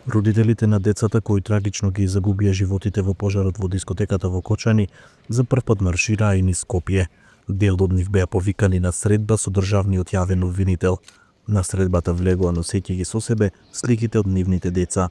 Родителите на децата кои трагично ги загубија животите во пожарот во дискотеката во Кочани за прв пат маршираа и низ Скопје. Дел од нив беа повикани на средба со државниот јавен обвинител. На средбата влегоа носејќи со себе сликите од нивните деца.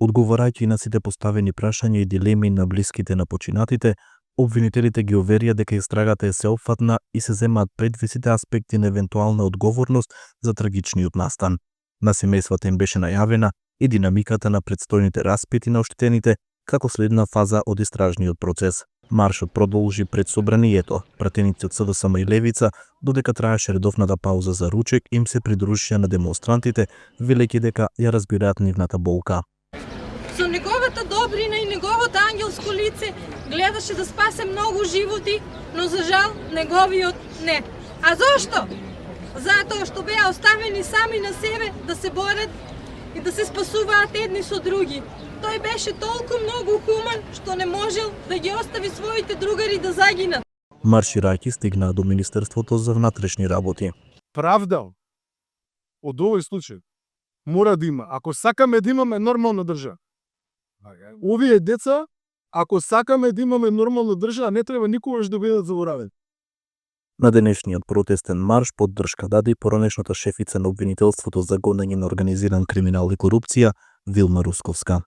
Одговорајќи на сите поставени прашања и дилеми на блиските на починатите, обвинителите ги уверија дека истрагата е сеопфатна и се земаат предвид сите аспекти на евентуална одговорност за трагичниот настан. На семејствата им беше најавена и динамиката на предстојните распити на оштетените како следна фаза од истражниот процес. Маршот продолжи пред собранието. Пратеници од СДСМ и Левица, додека траеше редовната пауза за ручек, им се придружија на демонстрантите, велејќи дека ја разбираат нивната болка. Со неговата добрина и неговото ангелско лице гледаше да спасе многу животи, но за жал неговиот не. А зошто? Затоа што беа оставени сами на себе да се борат и да се спасуваат едни со други. Тој беше толку многу хуман што не можел да ги остави своите другари да загинат. Марширајќи стигнаа до Министерството за внатрешни работи. Правда од овој случај мора да има. Ако сакаме да имаме нормална држава, овие деца, ако сакаме да имаме нормална држава, не треба никогаш да бидат заборавени. На денешниот протестен марш поддршка даде и поранешната шефица на обвинителството за гонење на организиран криминал и корупција Вилма Русковска.